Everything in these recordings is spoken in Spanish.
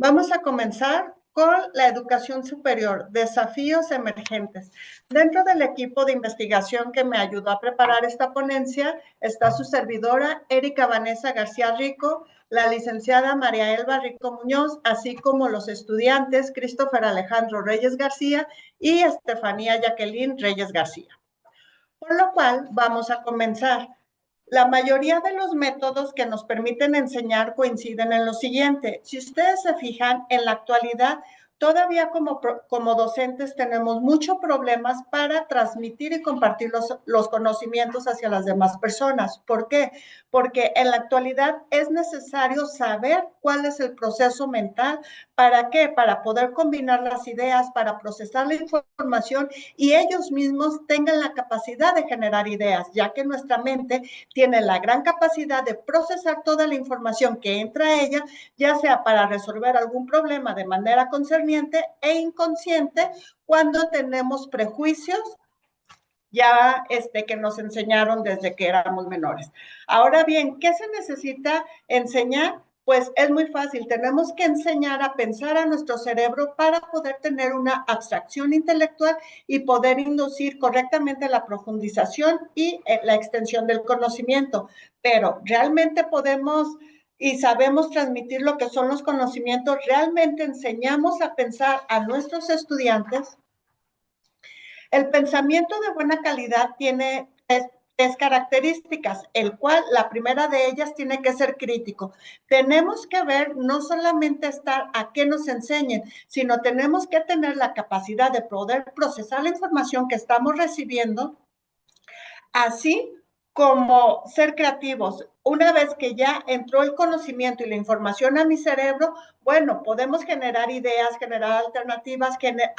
Vamos a comenzar con la educación superior, desafíos emergentes. Dentro del equipo de investigación que me ayudó a preparar esta ponencia está su servidora, Erika Vanessa García Rico, la licenciada María Elba Rico Muñoz, así como los estudiantes Christopher Alejandro Reyes García y Estefanía Jacqueline Reyes García. Por lo cual, vamos a comenzar. La mayoría de los métodos que nos permiten enseñar coinciden en lo siguiente. Si ustedes se fijan, en la actualidad, todavía como docentes tenemos muchos problemas para transmitir y compartir los conocimientos hacia las demás personas. ¿Por qué? Porque en la actualidad es necesario saber cuál es el proceso mental. ¿Para qué? Para poder combinar las ideas, para procesar la información y ellos mismos tengan la capacidad de generar ideas, ya que nuestra mente tiene la gran capacidad de procesar toda la información que entra a ella, ya sea para resolver algún problema de manera concerniente e inconsciente cuando tenemos prejuicios ya que nos enseñaron desde que éramos menores. Ahora bien, ¿qué se necesita enseñar? Pues es muy fácil, tenemos que enseñar a pensar a nuestro cerebro para poder tener una abstracción intelectual y poder inducir correctamente la profundización y la extensión del conocimiento. Pero realmente podemos y sabemos transmitir lo que son los conocimientos, realmente enseñamos a pensar a nuestros estudiantes. El pensamiento de buena calidad tiene tres características, el cual la primera de ellas tiene que ser crítico. Tenemos que ver, no solamente estar a qué nos enseñen, sino tenemos que tener la capacidad de poder procesar la información que estamos recibiendo, así como ser creativos. Una vez que ya entró el conocimiento y la información a mi cerebro, bueno, podemos generar ideas, generar alternativas,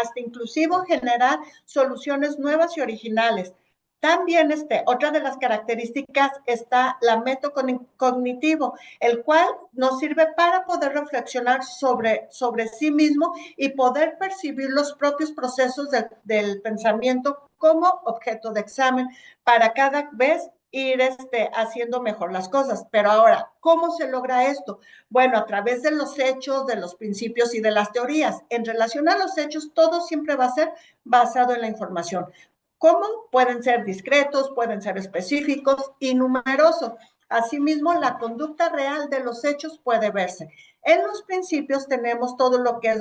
hasta inclusive generar soluciones nuevas y originales. También otra de las características está la metacognitivo, el cual nos sirve para poder reflexionar sobre sí mismo y poder percibir los propios procesos del pensamiento como objeto de examen para cada vez ir haciendo mejor las cosas. Pero ahora, ¿cómo se logra esto? Bueno, a través de los hechos, de los principios y de las teorías. En relación a los hechos, todo siempre va a ser basado en la información. ¿Cómo? Pueden ser discretos, pueden ser específicos y numerosos. Asimismo, la conducta real de los hechos puede verse. En los principios tenemos todo lo que es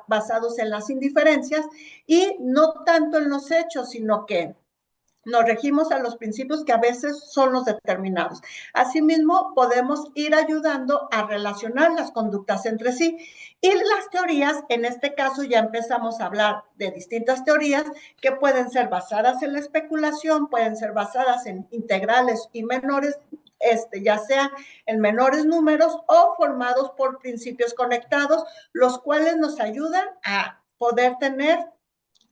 basados en las indiferencias y no tanto en los hechos, sino que nos regimos a los principios que a veces son los determinados. Asimismo, podemos ir ayudando a relacionar las conductas entre sí. Y las teorías, en este caso ya empezamos a hablar de distintas teorías que pueden ser basadas en la especulación, pueden ser basadas en integrales y menores, ya sea en menores números o formados por principios conectados, los cuales nos ayudan a poder tener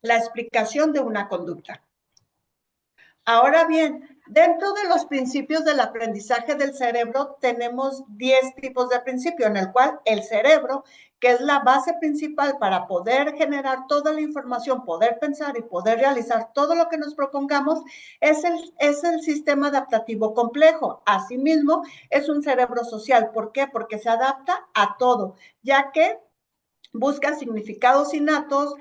la explicación de una conducta. Ahora bien, dentro de los principios del aprendizaje del cerebro tenemos 10 tipos de principio, en el cual el cerebro, que es la base principal para poder generar toda la información, poder pensar y poder realizar todo lo que nos propongamos, es el sistema adaptativo complejo. Asimismo, es un cerebro social. ¿Por qué? Porque se adapta a todo, ya que busca significados innatos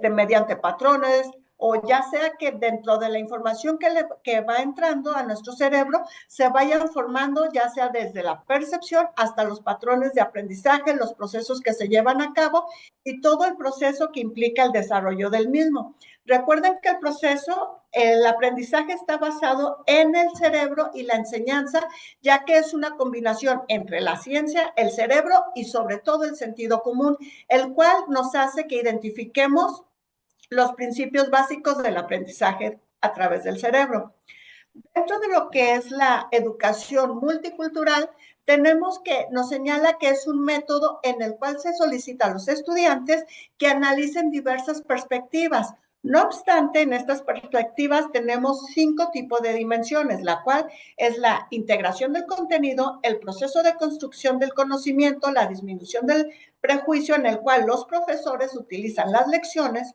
mediante patrones, o ya sea que dentro de la información que va entrando a nuestro cerebro se vayan formando, ya sea desde la percepción hasta los patrones de aprendizaje, los procesos que se llevan a cabo y todo el proceso que implica el desarrollo del mismo. Recuerden que el aprendizaje está basado en el cerebro y la enseñanza, ya que es una combinación entre la ciencia, el cerebro y sobre todo el sentido común, el cual nos hace que identifiquemos los principios básicos del aprendizaje a través del cerebro. Dentro de lo que es la educación multicultural, tenemos que nos señala que es un método en el cual se solicita a los estudiantes que analicen diversas perspectivas. No obstante, en estas perspectivas tenemos 5 tipos de dimensiones, la cual es la integración del contenido, el proceso de construcción del conocimiento, la disminución del prejuicio en el cual los profesores utilizan las lecciones,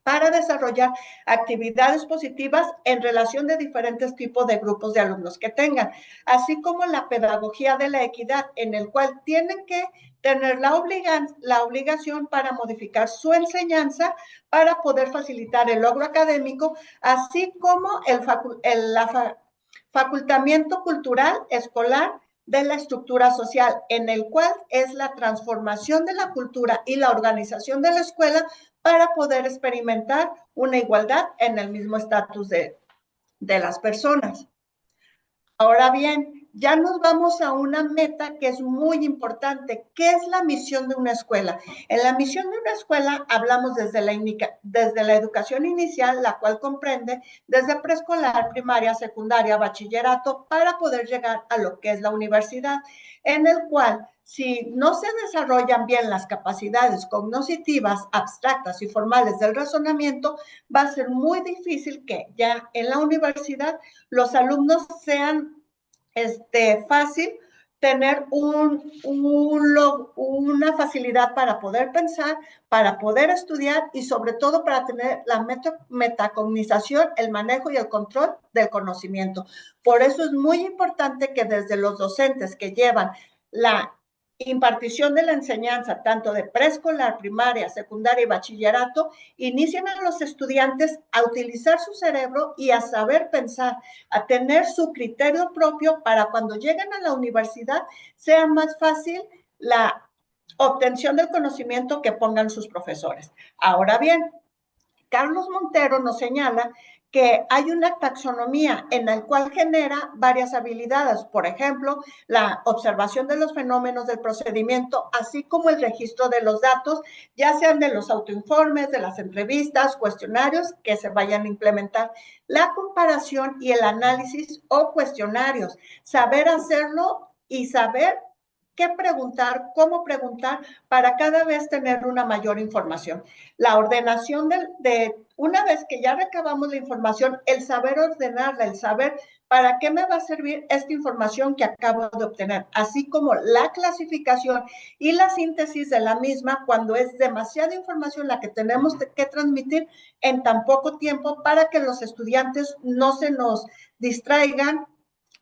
para desarrollar actividades positivas en relación de diferentes tipos de grupos de alumnos que tengan, así como la pedagogía de la equidad, en el cual tienen que tener la obligación para modificar su enseñanza para poder facilitar el logro académico, así como el facultamiento cultural escolar de la estructura social, en el cual es la transformación de la cultura y la organización de la escuela para poder experimentar una igualdad en el mismo estatus de las personas. Ahora bien, ya nos vamos a una meta que es muy importante. ¿Qué es la misión de una escuela? En la misión de una escuela hablamos desde la educación inicial, la cual comprende desde preescolar, primaria, secundaria, bachillerato, para poder llegar a lo que es la universidad, en el cual si no se desarrollan bien las capacidades cognitivas, abstractas y formales del razonamiento, va a ser muy difícil que ya en la universidad los alumnos sean fácil tener una facilidad para poder pensar, para poder estudiar y sobre todo para tener la metacognización, el manejo y el control del conocimiento. Por eso es muy importante que desde los docentes que llevan la impartición de la enseñanza, tanto de preescolar, primaria, secundaria y bachillerato, inicien a los estudiantes a utilizar su cerebro y a saber pensar, a tener su criterio propio para cuando lleguen a la universidad sea más fácil la obtención del conocimiento que pongan sus profesores. Ahora bien, Carlos Montero nos señala que hay una taxonomía en la cual genera varias habilidades, por ejemplo, la observación de los fenómenos del procedimiento, así como el registro de los datos, ya sean de los autoinformes, de las entrevistas, cuestionarios que se vayan a implementar, la comparación y el análisis o cuestionarios, saber hacerlo y saber qué preguntar, cómo preguntar, para cada vez tener una mayor información. La ordenación una vez que ya recabamos la información, el saber ordenarla, el saber para qué me va a servir esta información que acabo de obtener, así como la clasificación y la síntesis de la misma cuando es demasiada información la que tenemos que transmitir en tan poco tiempo para que los estudiantes no se nos distraigan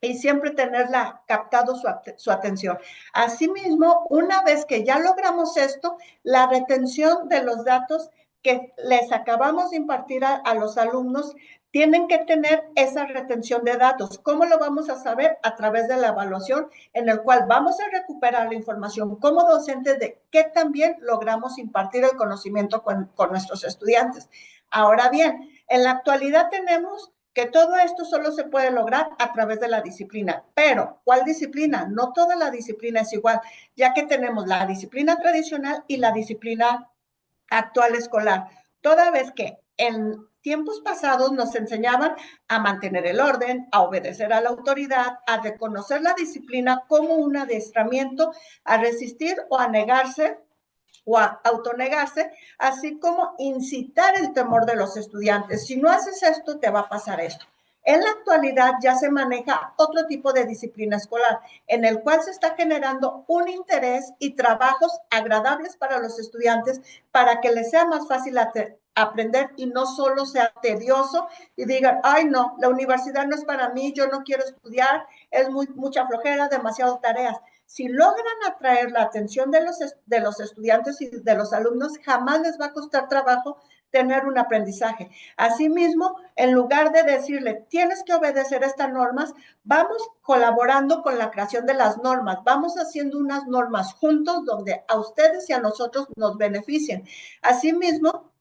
y siempre tenerla captado su atención. Asimismo, una vez que ya logramos esto, la retención de los datos que les acabamos de impartir a los alumnos, tienen que tener esa retención de datos. ¿Cómo lo vamos a saber? A través de la evaluación, en el cual vamos a recuperar la información como docentes de qué también logramos impartir el conocimiento con nuestros estudiantes. Ahora bien, en la actualidad tenemos que todo esto solo se puede lograr a través de la disciplina. Pero, ¿cuál disciplina? No toda la disciplina es igual, ya que tenemos la disciplina tradicional y la disciplina actual escolar. Toda vez que en tiempos pasados nos enseñaban a mantener el orden, a obedecer a la autoridad, a reconocer la disciplina como un adiestramiento, a resistir o a negarse o a autonegarse, así como incitar el temor de los estudiantes. Si no haces esto, te va a pasar esto. En la actualidad ya se maneja otro tipo de disciplina escolar, en el cual se está generando un interés y trabajos agradables para los estudiantes para que les sea más fácil aprender y no solo sea tedioso y digan, ay no, la universidad no es para mí, yo no quiero estudiar, es mucha flojera, demasiadas tareas. Si logran atraer la atención de los estudiantes y de los alumnos, jamás les va a costar trabajo tener un aprendizaje. Asimismo, en lugar de decirle, tienes que obedecer estas normas, vamos colaborando con la creación de las normas, vamos haciendo unas normas juntos donde a ustedes y a nosotros nos beneficien. Asimismo,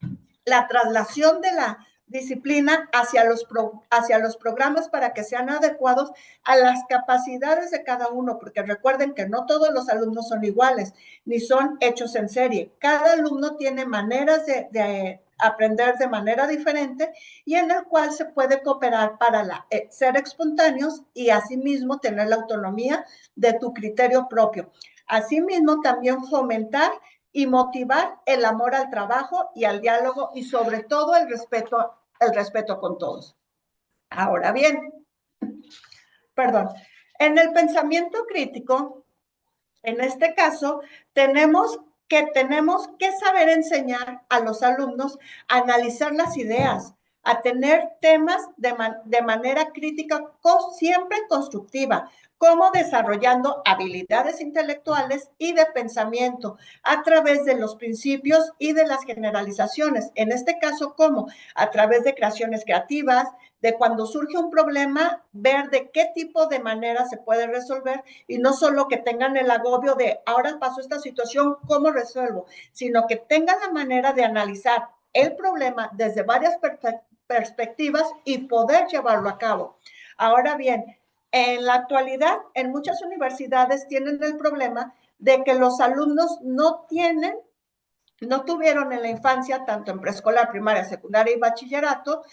la traslación de la disciplina hacia los programas para que sean adecuados a las capacidades de cada uno, porque recuerden que no todos los alumnos son iguales, ni son hechos en serie. Cada alumno tiene maneras de aprender de manera diferente y en el cual se puede cooperar para ser espontáneos y asimismo tener la autonomía de tu criterio propio. Asimismo, también fomentar y motivar el amor al trabajo y al diálogo y sobre todo el respeto con todos. Ahora bien, perdón, en el pensamiento crítico, en este caso, tenemos que tenemos que saber enseñar a los alumnos a analizar las ideas, a tener temas de manera crítica, siempre constructiva, como desarrollando habilidades intelectuales y de pensamiento a través de los principios y de las generalizaciones. En este caso, ¿cómo? A través de creaciones creativas, de cuando surge un problema, ver de qué tipo de manera se puede resolver y no solo que tengan el agobio de ahora pasó esta situación, ¿cómo resuelvo? Sino que tengan la manera de analizar el problema desde varias perspectivas y poder llevarlo a cabo. Ahora bien, en la actualidad, en muchas universidades tienen el problema de que los alumnos no tuvieron en la infancia, tanto en preescolar, primaria, secundaria y bachillerato,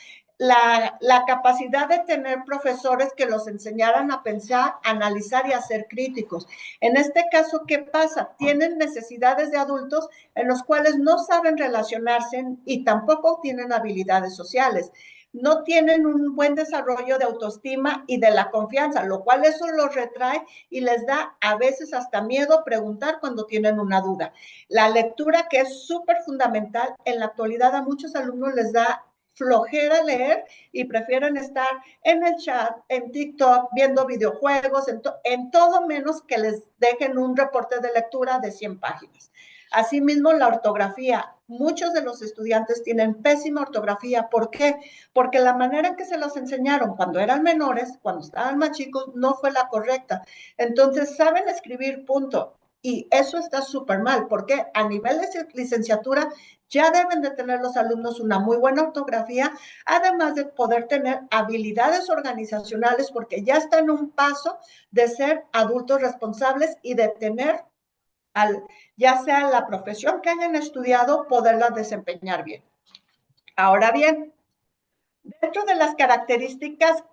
la capacidad de tener profesores que los enseñaran a pensar, analizar y a ser críticos. En este caso, ¿qué pasa? Tienen necesidades de adultos en los cuales no saben relacionarse y tampoco tienen habilidades sociales. No tienen un buen desarrollo de autoestima y de la confianza, lo cual eso los retrae y les da a veces hasta miedo preguntar cuando tienen una duda. La lectura, que es súper fundamental, en la actualidad a muchos alumnos les da flojera leer y prefieren estar en el chat, en TikTok, viendo videojuegos, en todo menos que les dejen un reporte de lectura de 100 páginas. Asimismo, la ortografía. Muchos de los estudiantes tienen pésima ortografía. ¿Por qué? Porque la manera en que se los enseñaron cuando eran menores, cuando estaban más chicos, no fue la correcta. Entonces, saben escribir, punto. Y eso está súper mal, porque a nivel de licenciatura ya deben de tener los alumnos una muy buena ortografía, además de poder tener habilidades organizacionales, porque ya están en un paso de ser adultos responsables y de tener, ya sea la profesión que hayan estudiado, poderla desempeñar bien. Ahora bien, dentro de las características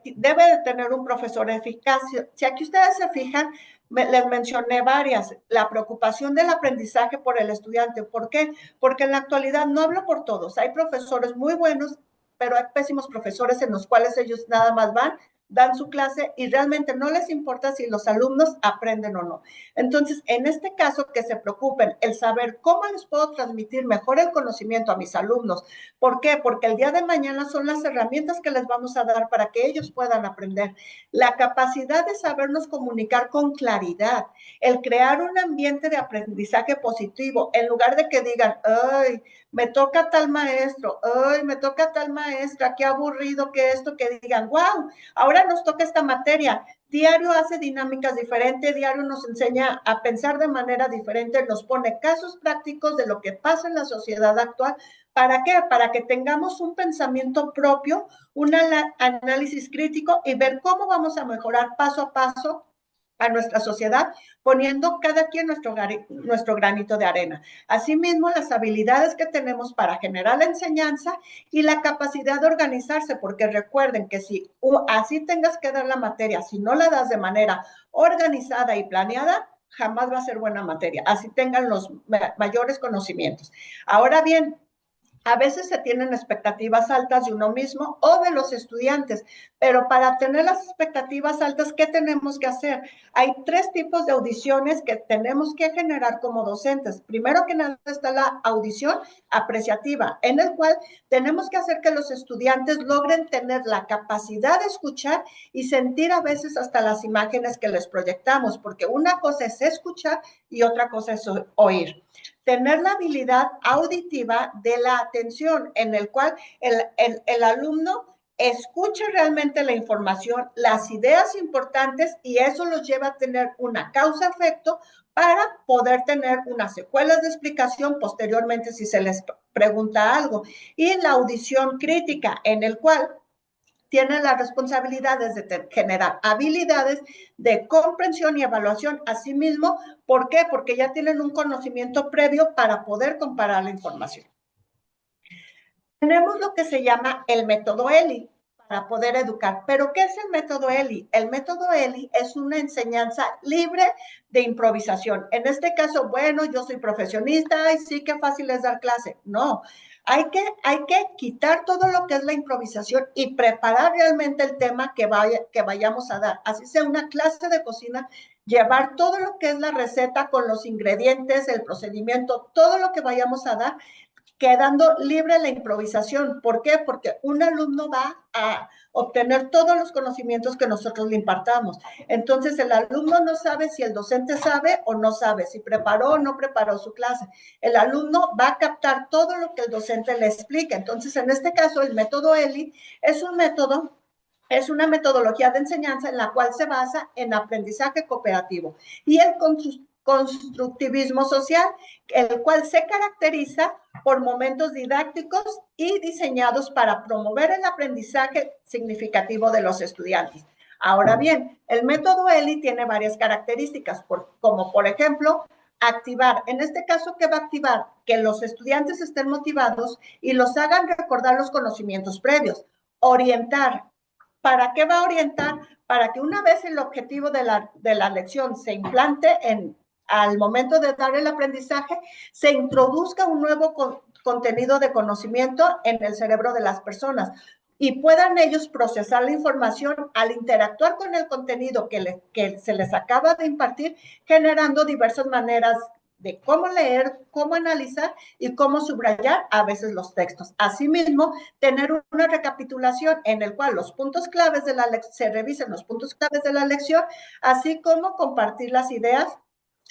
que debe de tener un profesor eficaz, si aquí ustedes se fijan, les mencioné varias. La preocupación del aprendizaje por el estudiante. ¿Por qué? Porque en la actualidad, no hablo por todos, hay profesores muy buenos, pero hay pésimos profesores en los cuales ellos nada más van, dan su clase y realmente no les importa si los alumnos aprenden o no. Entonces, en este caso, que se preocupen el saber cómo les puedo transmitir mejor el conocimiento a mis alumnos. ¿Por qué? Porque el día de mañana son las herramientas que les vamos a dar para que ellos puedan aprender. La capacidad de sabernos comunicar con claridad, el crear un ambiente de aprendizaje positivo, en lugar de que digan, ay, me toca tal maestro, ay, me toca tal maestra, qué aburrido que esto, que digan, wow, ahora nos toca esta materia. Diario hace dinámicas diferentes, diario nos enseña a pensar de manera diferente, nos pone casos prácticos de lo que pasa en la sociedad actual. ¿Para qué? Para que tengamos un pensamiento propio, un análisis crítico y ver cómo vamos a mejorar paso a paso a nuestra sociedad, poniendo cada quien nuestro granito de arena. Asimismo, las habilidades que tenemos para generar la enseñanza y la capacidad de organizarse, porque recuerden que si así tengas que dar la materia, si no la das de manera organizada y planeada, jamás va a ser buena materia, así tengan los mayores conocimientos. Ahora bien, a veces se tienen expectativas altas de uno mismo o de los estudiantes, pero para tener las expectativas altas, ¿qué tenemos que hacer? Hay 3 tipos de audiciones que tenemos que generar como docentes. Primero que nada está la audición apreciativa, en el cual tenemos que hacer que los estudiantes logren tener la capacidad de escuchar y sentir a veces hasta las imágenes que les proyectamos, porque una cosa es escuchar y otra cosa es oír. Tener la habilidad auditiva de la atención, en el cual el alumno escucha realmente la información, las ideas importantes, y eso los lleva a tener una causa-efecto para poder tener unas secuelas de explicación posteriormente si se les pregunta algo. Y la audición crítica, en el cual tienen las responsabilidades de generar habilidades de comprensión y evaluación a sí mismo. ¿Por qué? Porque ya tienen un conocimiento previo para poder comparar la información. Tenemos lo que se llama el método ELI para poder educar. ¿Pero qué es el método ELI? El método ELI es una enseñanza libre de improvisación. En este caso, bueno, yo soy profesionista y sí, qué fácil es dar clase. No, hay que quitar todo lo que es la improvisación y preparar realmente el tema que vayamos a dar. Así sea una clase de cocina, llevar todo lo que es la receta con los ingredientes, el procedimiento, todo lo que vayamos a dar, quedando libre la improvisación. ¿Por qué? Porque un alumno va a obtener todos los conocimientos que nosotros le impartamos. Entonces, el alumno no sabe si el docente sabe o no sabe, si preparó o no preparó su clase. El alumno va a captar todo lo que el docente le explica. Entonces, en este caso, el método ELI es un método, es una metodología de enseñanza en la cual se basa en aprendizaje cooperativo y el constructivismo social, el cual se caracteriza por momentos didácticos y diseñados para promover el aprendizaje significativo de los estudiantes. Ahora bien, el método ELI tiene varias características, como por ejemplo, activar. En este caso, ¿qué va a activar? Que los estudiantes estén motivados y los hagan recordar los conocimientos previos. Orientar. ¿Para qué va a orientar? Para que una vez el objetivo de la lección se implante al momento de dar el aprendizaje, se introduzca un nuevo contenido de conocimiento en el cerebro de las personas y puedan ellos procesar la información al interactuar con el contenido que se les acaba de impartir, generando diversas maneras de cómo leer, cómo analizar y cómo subrayar a veces los textos. Asimismo, tener una recapitulación en el cual los puntos claves de la se revisen los puntos claves de la lección, así como compartir las ideas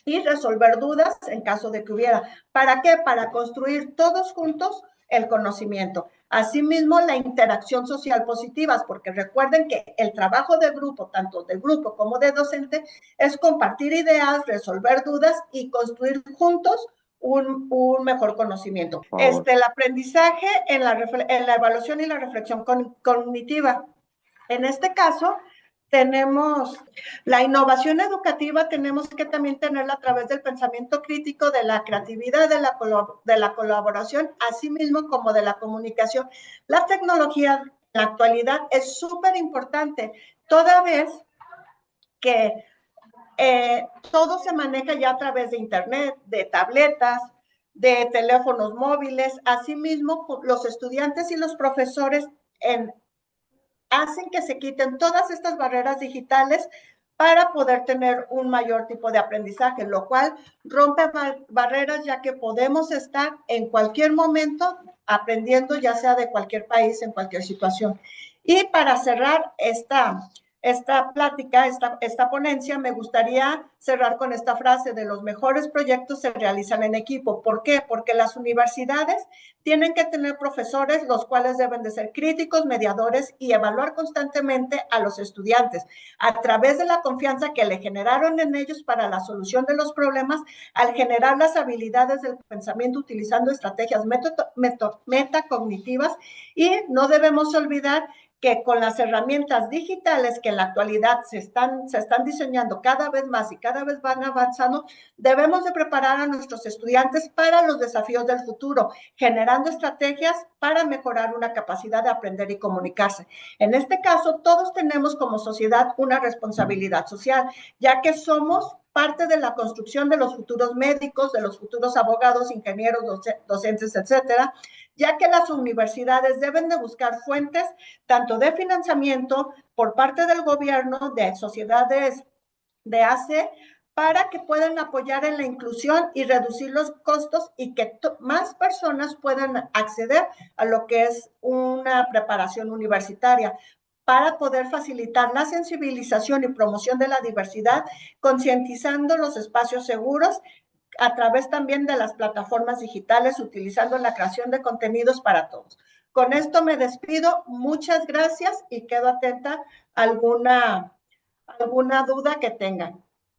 y resolver dudas en caso de que hubiera. ¿Para qué? Para construir todos juntos el conocimiento. Asimismo, la interacción social positiva, porque recuerden que el trabajo de grupo, tanto del grupo como de docente, es compartir ideas, resolver dudas y construir juntos un mejor conocimiento. El aprendizaje en la evaluación y la reflexión cognitiva. En este caso, tenemos la innovación educativa, tenemos que también tenerla a través del pensamiento crítico, de la creatividad, de la colaboración, así mismo como de la comunicación. La tecnología en la actualidad es súper importante, toda vez que todo se maneja ya a través de internet, de tabletas, de teléfonos móviles, asimismo los estudiantes y los profesores hacen que se quiten todas estas barreras digitales para poder tener un mayor tipo de aprendizaje, lo cual rompe barreras ya que podemos estar en cualquier momento aprendiendo, ya sea de cualquier país, en cualquier situación. Y para cerrar esta plática, esta ponencia, me gustaría cerrar con esta frase: de los mejores proyectos se realizan en equipo. ¿Por qué? Porque las universidades tienen que tener profesores los cuales deben de ser críticos, mediadores y evaluar constantemente a los estudiantes a través de la confianza que le generaron en ellos para la solución de los problemas, al generar las habilidades del pensamiento utilizando estrategias metacognitivas. Y no debemos olvidar que con las herramientas digitales que en la actualidad se están diseñando cada vez más y cada vez van avanzando, debemos de preparar a nuestros estudiantes para los desafíos del futuro, generando estrategias para mejorar una capacidad de aprender y comunicarse. En este caso, todos tenemos como sociedad una responsabilidad social, ya que somos parte de la construcción de los futuros médicos, de los futuros abogados, ingenieros, docentes, etcétera, ya que las universidades deben de buscar fuentes tanto de financiamiento por parte del gobierno, de sociedades de ACE, para que puedan apoyar en la inclusión y reducir los costos y que más personas puedan acceder a lo que es una preparación universitaria, para poder facilitar la sensibilización y promoción de la diversidad, concientizando los espacios seguros a través también de las plataformas digitales, utilizando la creación de contenidos para todos. Con esto me despido, muchas gracias y quedo atenta a alguna duda que tengan.